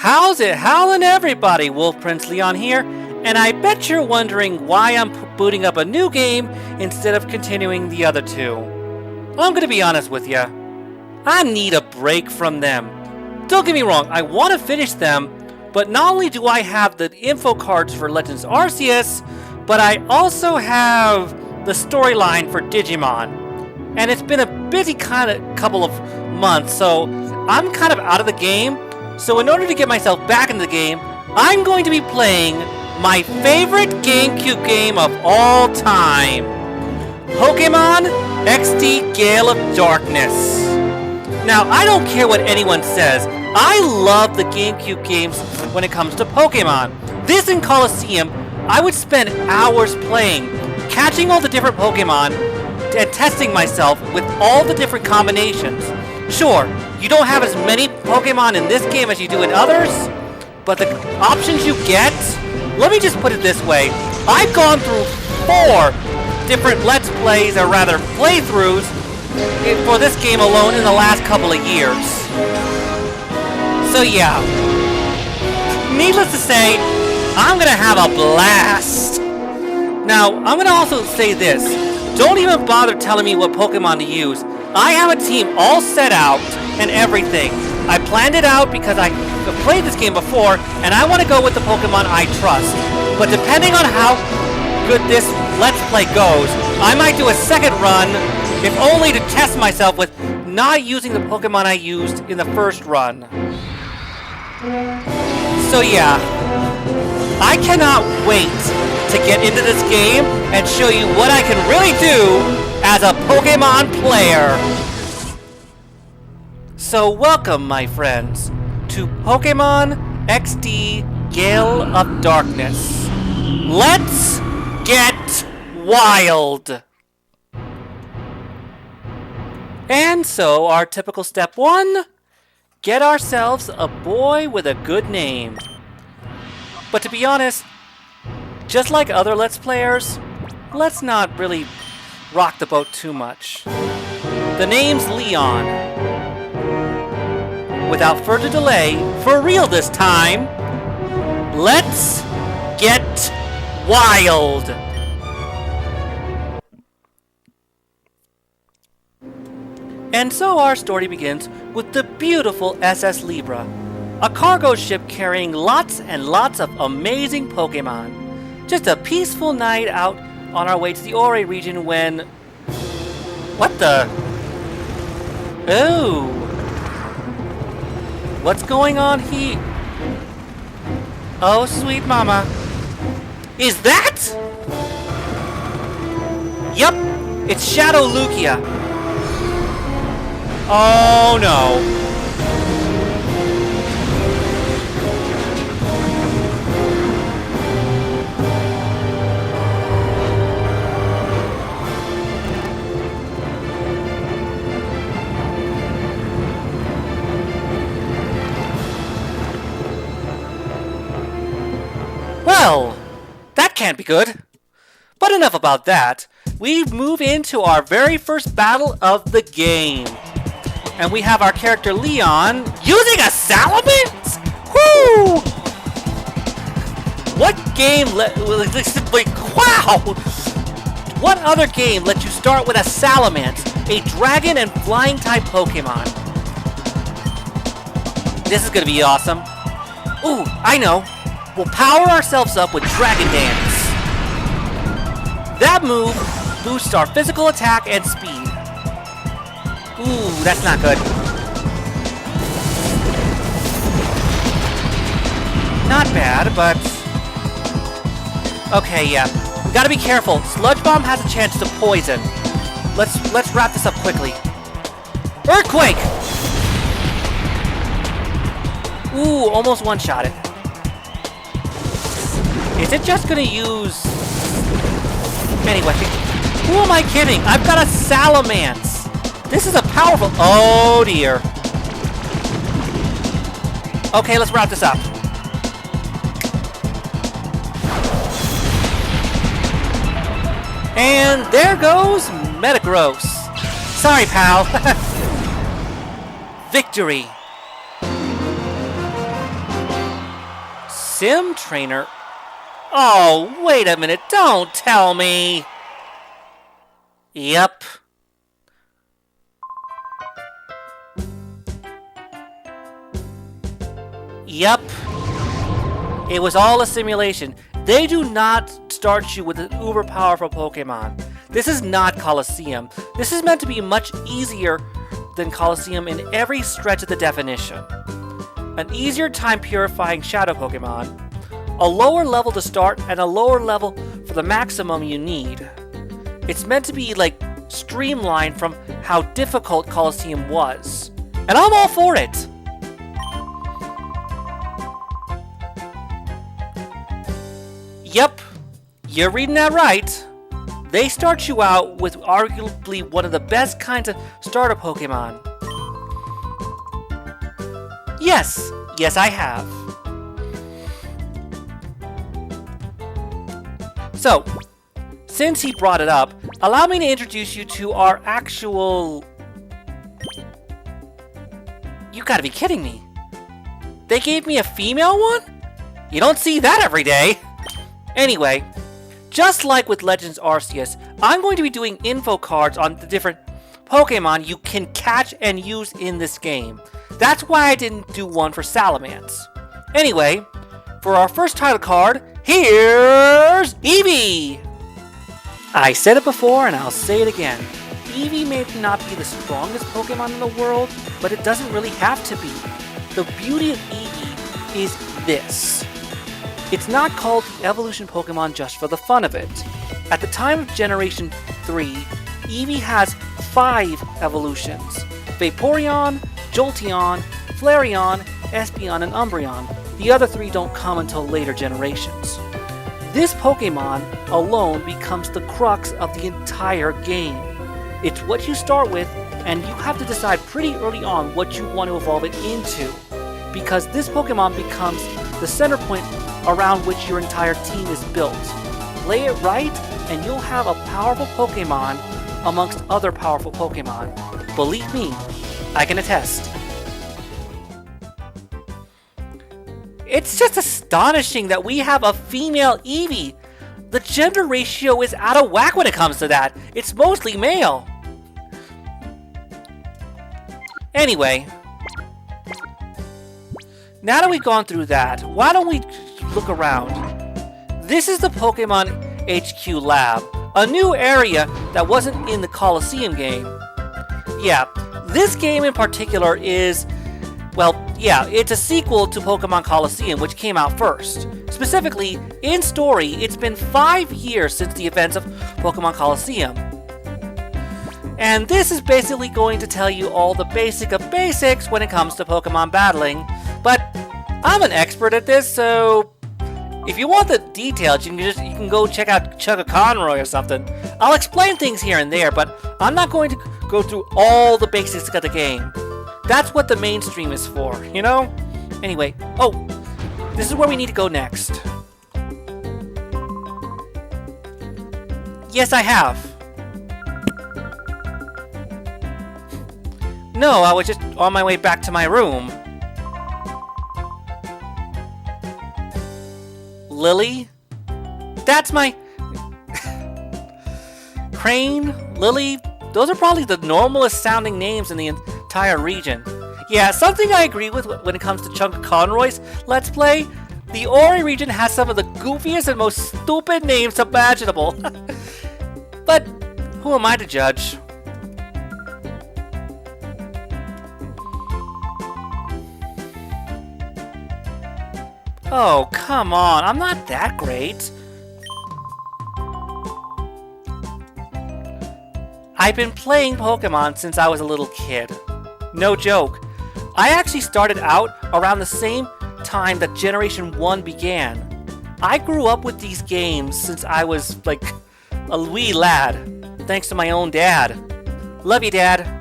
How's it howlin' everybody? Wolf Prince Leon here, and I bet you're wondering why I'm booting up a new game instead of continuing the other two. Well, I'm gonna be honest with ya. I need a break from them. Don't get me wrong, I want to finish them, but not only do I have the info cards for Legends Arceus, but I also have the storyline for Digimon. And it's been a busy couple of months, so I'm kind of out of the game. So in order to get myself back into the game, I'm going to be playing my favorite GameCube game of all time, Pokémon XD Gale of Darkness. Now, I don't care what anyone says, I love the GameCube games when it comes to Pokémon. This in Colosseum, I would spend hours playing, catching all the different Pokémon, and testing myself with all the different combinations. Sure, you don't have as many Pokemon in this game as you do in others, but the options you get, let me just put it this way, I've gone through 4 different Let's Plays, or rather playthroughs, for this game alone in the last couple of years. So yeah, needless to say, I'm gonna have a blast. Now, I'm gonna also say this, don't even bother telling me what Pokemon to use. I have a team all set out and everything. I planned it out because I've played this game before, and I want to go with the Pokemon I trust. But depending on how good this Let's Play goes, I might do a second run, if only to test myself with not using the Pokemon I used in the first run. So yeah, I cannot wait to get into this game and show you what I can really do as a Pokemon player. So welcome, my friends, to Pokémon XD Gale of Darkness. Let's get wild! And so, our typical step 1, get ourselves a boy with a good name. But to be honest, just like other Let's Players, let's not really rock the boat too much. The name's Leon. Without further delay, for real this time, let's get wild! And so our story begins with the beautiful SS Libra, a cargo ship carrying lots and lots of amazing Pokemon. Just a peaceful night out on our way to the Ore region when... What the... Oh... What's going on here? Oh, sweet mama. Is that? Yup, it's Shadow Lugia. Oh no. Well, that can't be good. But enough about that. We move into our very first battle of the game. And we have our character Leon using a Salamence? Woo! What game wow! What other game lets you start with a Salamence, a dragon and flying type Pokemon? This is gonna be awesome. Ooh, I know. We'll power ourselves up with Dragon Dance. That move boosts our physical attack and speed. Ooh, that's not good. Not bad, but... Okay, yeah. We gotta be careful. Sludge Bomb has a chance to poison. Let's wrap this up quickly. Earthquake! Ooh, almost one-shot it. Is it just gonna use... Anyway, who am I kidding? I've got a Salamence! This is a powerful... Oh dear. Okay, let's wrap this up. And there goes Metagross. Sorry, pal. sim trainer? Oh, wait a minute, don't tell me! Yep. Yep. It was all a simulation. They do not start you with an uber powerful Pokemon. This is not Colosseum. This is meant to be much easier than Colosseum in every stretch of the definition. An easier time purifying Shadow Pokemon, a lower level to start, and a lower level for the maximum you need. It's meant to be like streamlined from how difficult Colosseum was. And I'm all for it! Yep, you're reading that right. They start you out with arguably one of the best kinds of starter Pokemon. Yes, I have. So, since he brought it up, allow me to introduce you to our actual... You gotta be kidding me. They gave me a female one? You don't see that every day. Anyway, just like with Legends Arceus, I'm going to be doing info cards on the different Pokemon you can catch and use in this game. That's why I didn't do one for Salamence. Anyway, for our first title card, here's Eevee! I said it before and I'll say it again. Eevee may not be the strongest Pokemon in the world, but it doesn't really have to be. The beauty of Eevee is this. It's not called the evolution Pokemon just for the fun of it. At the time of Generation 3, Eevee has 5 evolutions. Vaporeon, Jolteon, Flareon, Espeon, and Umbreon. The other 3 don't come until later generations. This Pokemon alone becomes the crux of the entire game. It's what you start with, and you have to decide pretty early on what you want to evolve it into, because this Pokemon becomes the center point around which your entire team is built. Play it right, and you'll have a powerful Pokemon amongst other powerful Pokemon. Believe me, I can attest. It's just astonishing that we have a female Eevee. The gender ratio is out of whack when it comes to that. It's mostly male. Anyway, now that we've gone through that, why don't we look around? This is the Pokemon HQ Lab, a new area that wasn't in the Colosseum game. Yeah, this game in particular is, well, yeah, it's a sequel to Pokemon Colosseum, which came out first. Specifically, in story, it's been 5 years since the events of Pokemon Colosseum. And this is basically going to tell you all the basic of basics when it comes to Pokemon battling, but I'm an expert at this, so if you want the details, you can go check out Chugga Conroy or something. I'll explain things here and there, but I'm not going to go through all the basics of the game. That's what the mainstream is for, you know? Anyway, oh, this is where we need to go next. Yes, I have. No, I was just on my way back to my room. Lily? That's my... Crane? Lily? Those are probably the normalest sounding names in the entire region. Yeah, something I agree with when it comes to Chugga Conroy's Let's Play. The Ori region has some of the goofiest and most stupid names imaginable. But who am I to judge? Oh, come on, I'm not that great. I've been playing Pokemon since I was a little kid. No joke. I actually started out around the same time that Generation 1 began. I grew up with these games since I was, like, a wee lad, thanks to my own dad. Love you, Dad.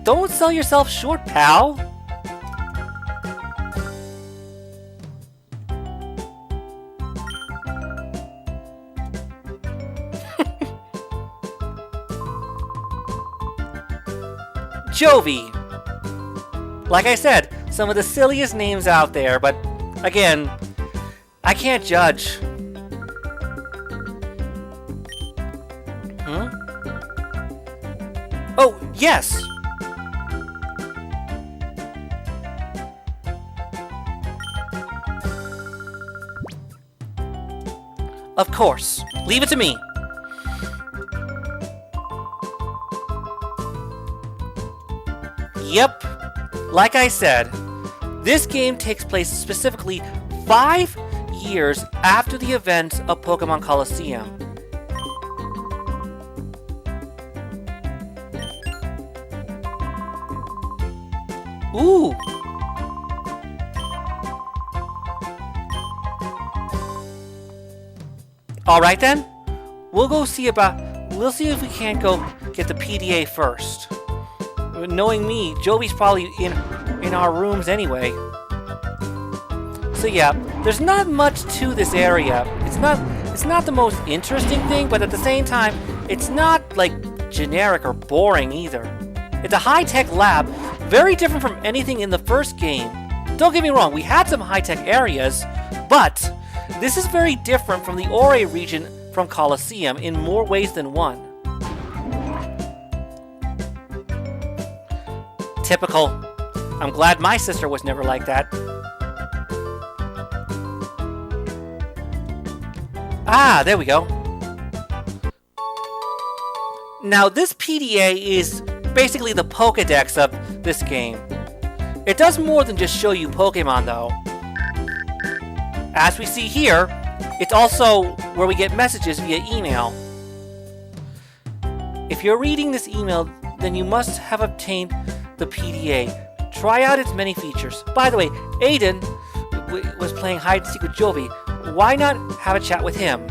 Don't sell yourself short, pal. Jovi. Like I said, some of the silliest names out there, but again, I can't judge. Hmm? Oh, yes! Of course. Leave it to me. Yep. Like I said, this game takes place specifically 5 years after the events of Pokémon Colosseum. Ooh! Alright then, we'll see if we can't go get the PDA first. Knowing me, Jovi's probably in our rooms anyway. So yeah, there's not much to this area. It's not the most interesting thing, but at the same time, it's not like generic or boring either. It's a high-tech lab, very different from anything in the first game. Don't get me wrong, we had some high-tech areas, but this is very different from the Ore region from Colosseum in more ways than one. Typical. I'm glad my sister was never like that. Ah, there we go. Now, this PDA is basically the Pokédex of this game. It does more than just show you Pokémon, though. As we see here, it's also where we get messages via email. If you're reading this email, then you must have obtained the PDA. Try out its many features. By the way, Aiden was playing hide and seek with Jovi. Why not have a chat with him?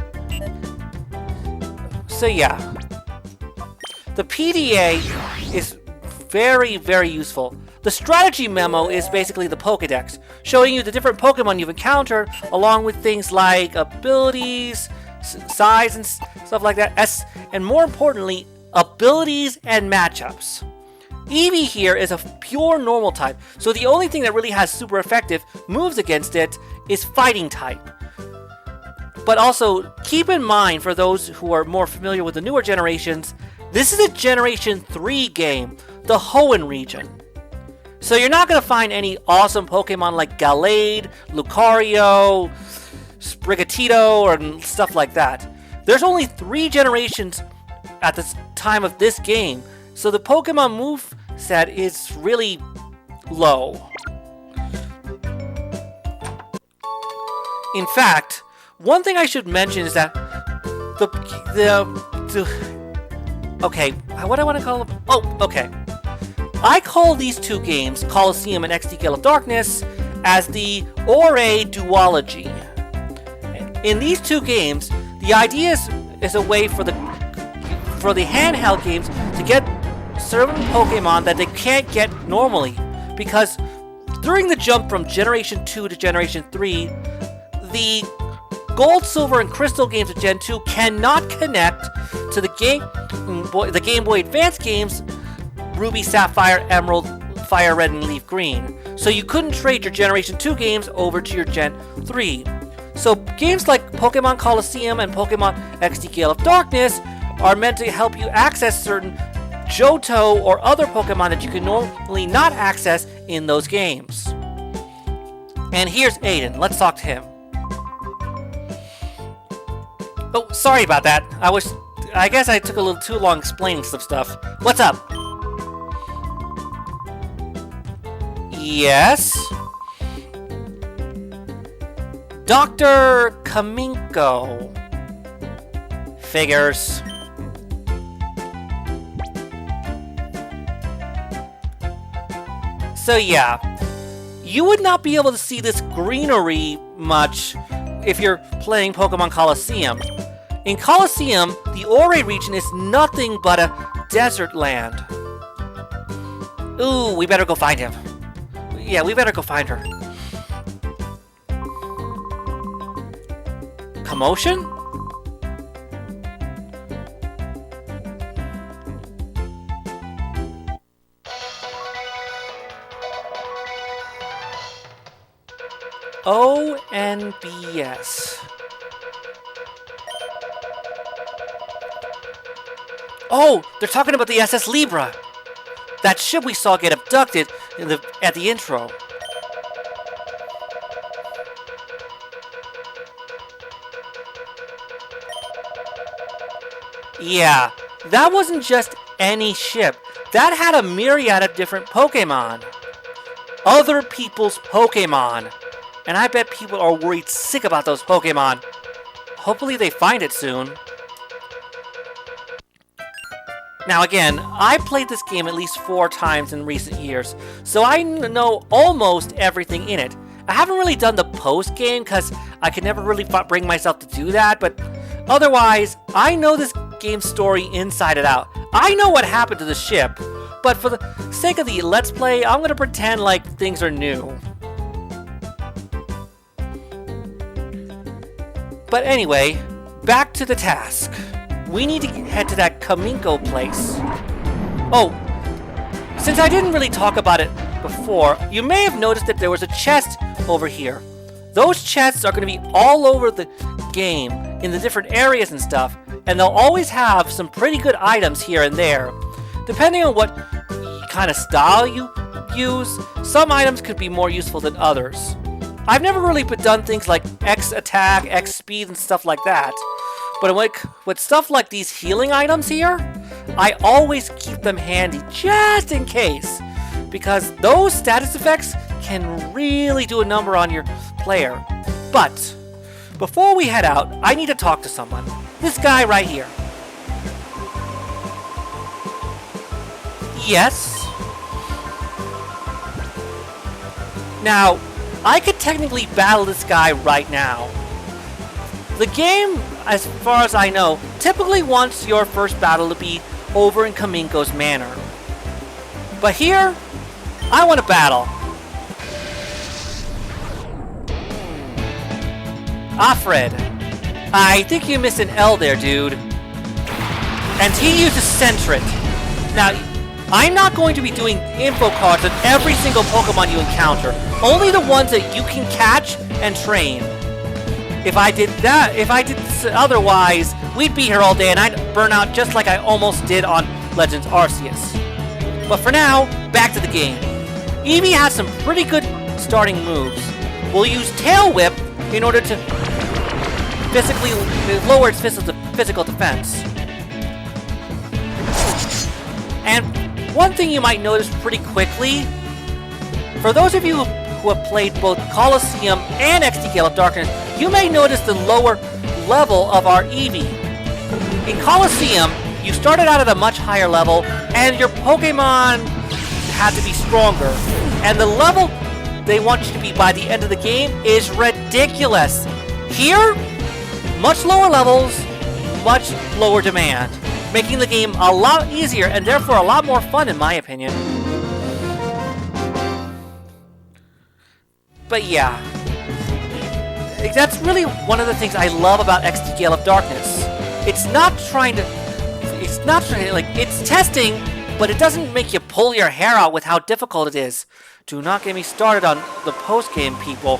So yeah, the PDA is very, very useful. The strategy memo is basically the Pokédex, showing you the different Pokemon you've encountered, along with things like abilities, size, and stuff like that, and more importantly, abilities and matchups. Eevee here is a pure normal type, so the only thing that really has super effective moves against it is fighting type. But also, keep in mind, for those who are more familiar with the newer generations, this is a Generation 3 game, the Hoenn region. So you're not going to find any awesome Pokemon like Gallade, Lucario, Sprigatito, or stuff like that. There's only 3 generations at the time of this game, so the Pokemon move set is really low. In fact, one thing I should mention is that okay, what do I want to call them? Oh, okay. I call these two games, Colosseum and XD Gale of Darkness, as the Ore duology. In these two games, the idea is a way for the handheld games to get certain Pokemon that they can't get normally, because during the jump from Generation 2 to Generation 3, the Gold, Silver, and Crystal games of Gen 2 cannot connect to the Game Boy Advance games Ruby, Sapphire, Emerald, Fire Red, and Leaf Green. So you couldn't trade your Generation 2 games over to your Gen 3. So games like Pokemon Colosseum and Pokemon XD Gale of Darkness are meant to help you access certain Johto or other Pokemon that you can normally not access in those games. And here's Aiden. Let's talk to him. Oh, sorry about that. I guess I took a little too long explaining some stuff. What's up? Yes? Dr. Kaminko. Figures. So yeah, you would not be able to see this greenery much if you're playing Pokemon Colosseum. In Colosseum, the Ore region is nothing but a desert land. Ooh, we better go find him. Yeah, we better go find her. Commotion? ONBS. Oh, they're talking about the SS Libra. That ship we saw get abducted at the intro. Yeah, that wasn't just any ship. That had a myriad of different Pokemon. Other people's Pokemon. And I bet people are worried sick about those Pokemon. Hopefully they find it soon. Now again, I played this game at least 4 times in recent years, so I know almost everything in it. I haven't really done the post-game because I could never really bring myself to do that, but otherwise, I know this game's story inside and out. I know what happened to the ship, but for the sake of the Let's Play, I'm going to pretend like things are new. But anyway, back to the task. We need to head to that Kaminko place. Oh, since I didn't really talk about it before, you may have noticed that there was a chest over here. Those chests are going to be all over the game, in the different areas and stuff, and they'll always have some pretty good items here and there. Depending on what kind of style you use, some items could be more useful than others. I've never really done things like X attack, X speed, and stuff like that. But with stuff like these healing items here, I always keep them handy just in case. Because those status effects can really do a number on your player. But before we head out, I need to talk to someone. This guy right here. Yes? Now, I could technically battle this guy right now. The game, as far as I know, typically wants your first battle to be over in Kaminko's manor. But here, I want to battle. Alfred, I think you missed an L there, dude. And he uses Sentret. Now, I'm not going to be doing info cards on every single Pokemon you encounter. Only the ones that you can catch and train. If I did otherwise, we'd be here all day and I'd burn out just like I almost did on Legends Arceus. But for now, back to the game. Eevee has some pretty good starting moves. We'll use Tail Whip in order to physically lower its physical defense. And one thing you might notice pretty quickly, for those of you who have played both Colosseum and XD Gale of Darkness, you may notice the lower level of our Eevee. In Colosseum, you started out at a much higher level, and your Pokemon had to be stronger. And the level they want you to be by the end of the game is ridiculous. Here, much lower levels, much lower demand, making the game a lot easier and therefore a lot more fun in my opinion. But yeah, that's really one of the things I love about XD Gale of Darkness. It's testing, but it doesn't make you pull your hair out with how difficult it is. Do not get me started on the post-game, people.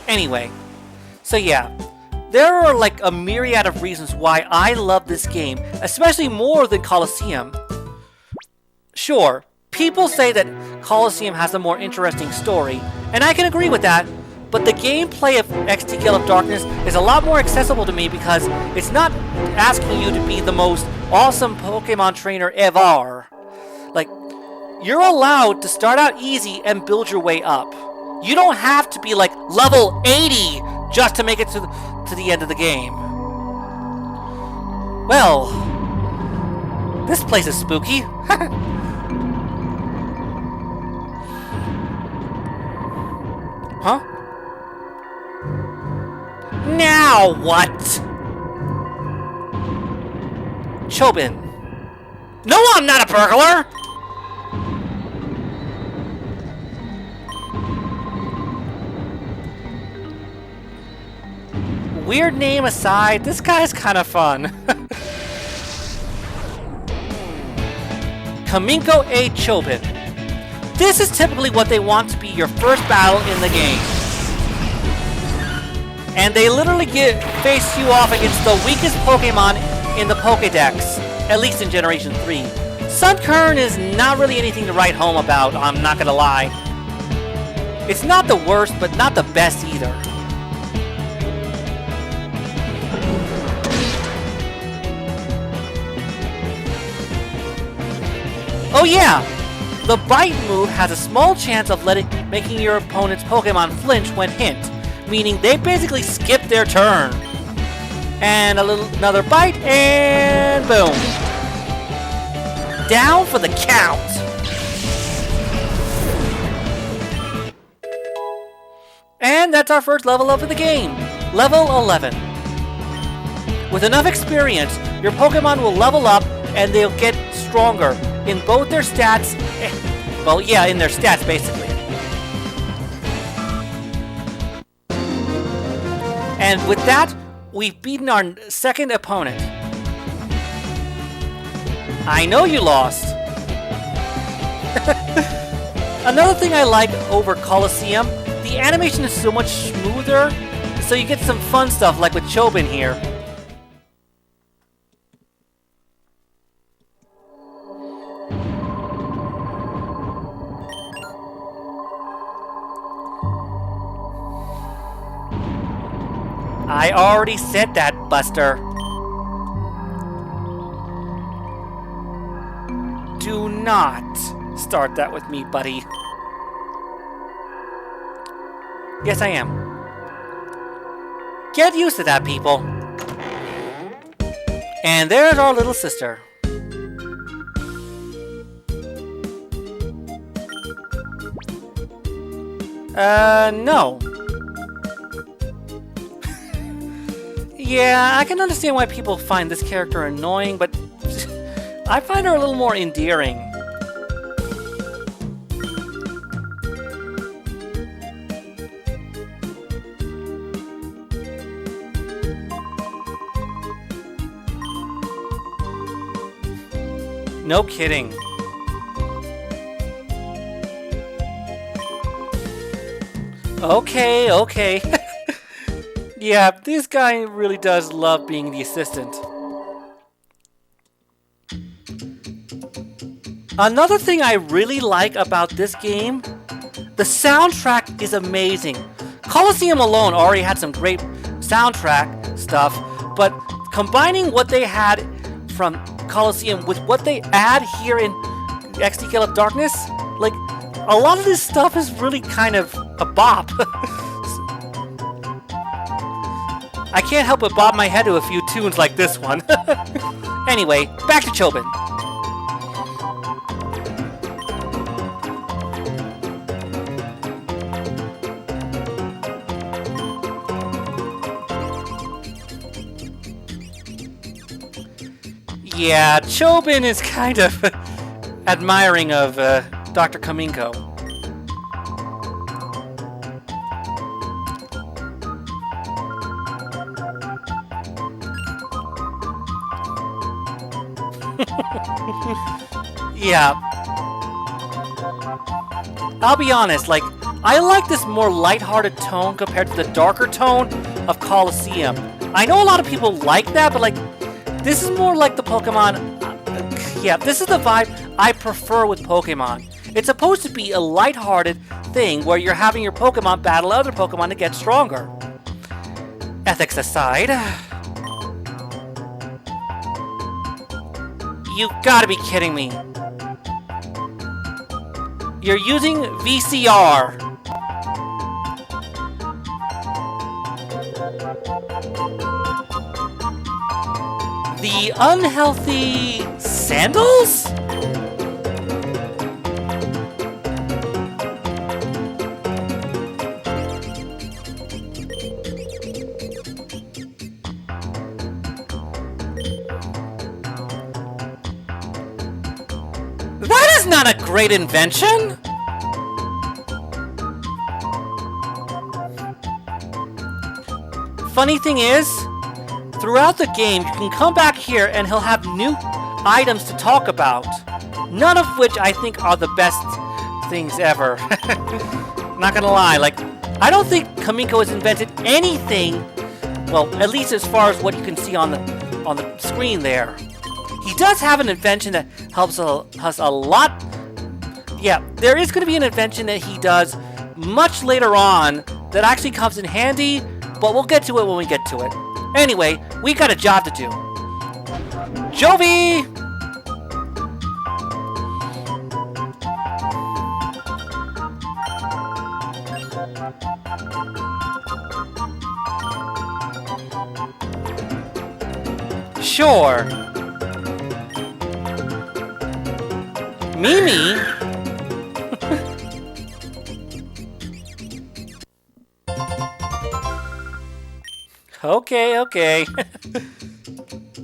Anyway, so yeah, there are like a myriad of reasons why I love this game, especially more than Colosseum. Sure, people say that Colosseum has a more interesting story, and I can agree with that, but the gameplay of XD Gale of Darkness is a lot more accessible to me because it's not asking you to be the most awesome Pokemon trainer ever. Like, you're allowed to start out easy and build your way up. You don't have to be like level 80 just to make it to the end of the game. Well, this place is spooky. Huh? Now what? Chobin. No, I'm not a burglar! Weird name aside, this guy's kind of fun. Kaminko A. Chobin. This is typically what they want to be your first battle in the game. And they literally face you off against the weakest Pokemon in the Pokédex, at least in Generation 3. Sunkern is not really anything to write home about, I'm not gonna lie. It's not the worst, but not the best either. Oh yeah! The Bite move has a small chance of making your opponent's Pokemon flinch when hit, meaning they basically skip their turn. And another Bite, and boom. Down for the count. And that's our first level up of the game. Level 11. With enough experience, your Pokemon will level up and they'll get stronger in both their stats. Well, yeah, in their stats, basically. And with that, we've beaten our second opponent. I know you lost. Another thing I like over Colosseum, the animation is so much smoother, so you get some fun stuff like with Chobin here. I already said that, Buster. Do not start that with me, buddy. Yes, I am. Get used to that, people. And there's our little sister. No. Yeah, I can understand why people find this character annoying, but I find her a little more endearing. No kidding. Okay. Yeah, this guy really does love being the assistant. Another thing I really like about this game, the soundtrack is amazing. Colosseum alone already had some great soundtrack stuff, but combining what they had from Colosseum with what they add here in XD Gale of Darkness, like, a lot of this stuff is really kind of a bop. I can't help but bob my head to a few tunes like this one. Anyway, back to Chobin. Yeah, Chobin is kind of admiring of Dr. Kaminko. Yeah. I'll be honest, like, I like this more lighthearted tone compared to the darker tone of Colosseum. I know a lot of people like that, but like, this is more like the Pokemon... yeah, this is the vibe I prefer with Pokemon. It's supposed to be a lighthearted thing where you're having your Pokemon battle other Pokemon to get stronger. Ethics aside... you gotta be kidding me. You're using VCR. The unhealthy sandals? That is not a great invention! Funny thing is, throughout the game, you can come back here and he'll have new items to talk about. None of which I think are the best things ever. Not gonna lie, like, I don't think Kamiko has invented anything, well, at least as far as what you can see on the screen there. He does have an invention that helps us a lot. Yeah, there is going to be an invention that he does much later on that actually comes in handy, but we'll get to it when we get to it. Anyway, we got a job to do. Jovi! Sure. Mimi? Okay.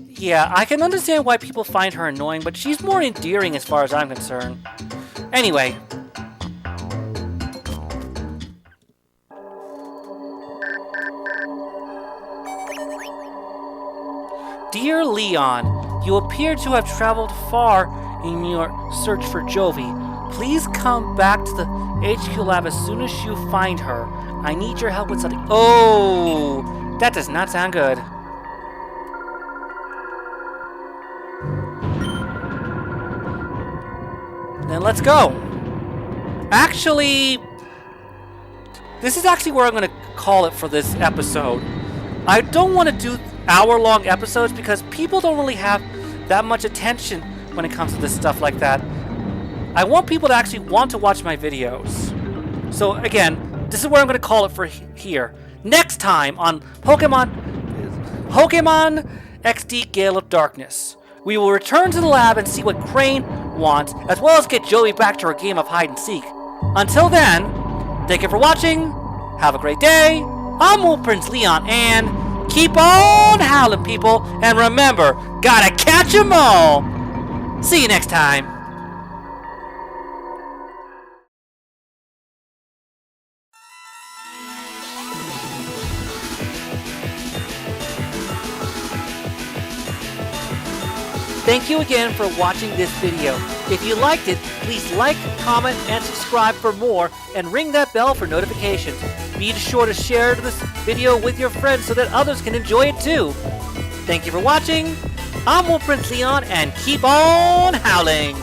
Yeah, I can understand why people find her annoying, but she's more endearing as far as I'm concerned. Anyway. Dear Leon, you appear to have traveled far in your search for Jovi. Please come back to the HQ lab as soon as you find her. I need your help with something. Oh, that does not sound good. Then let's go. Actually, this is actually where I'm going to call it for this episode. I don't want to do hour-long episodes because people don't really have that much attention when it comes to this stuff like that. I want people to actually want to watch my videos. So again, this is where I'm going to call it for here. Next time on Pokémon XD Gale of Darkness, we will return to the lab and see what Crane wants, as well as get Joey back to her game of hide and seek. Until then, thank you for watching, have a great day, I'm Wolf Prince Leon, and keep on howling, people, and remember, gotta catch 'em all! See you next time! Thank you again for watching this video. If you liked it, please like, comment, and subscribe for more, and ring that bell for notifications. Be sure to share this video with your friends so that others can enjoy it too. Thank you for watching. I'm Wolf Prince Leon, and keep on howling!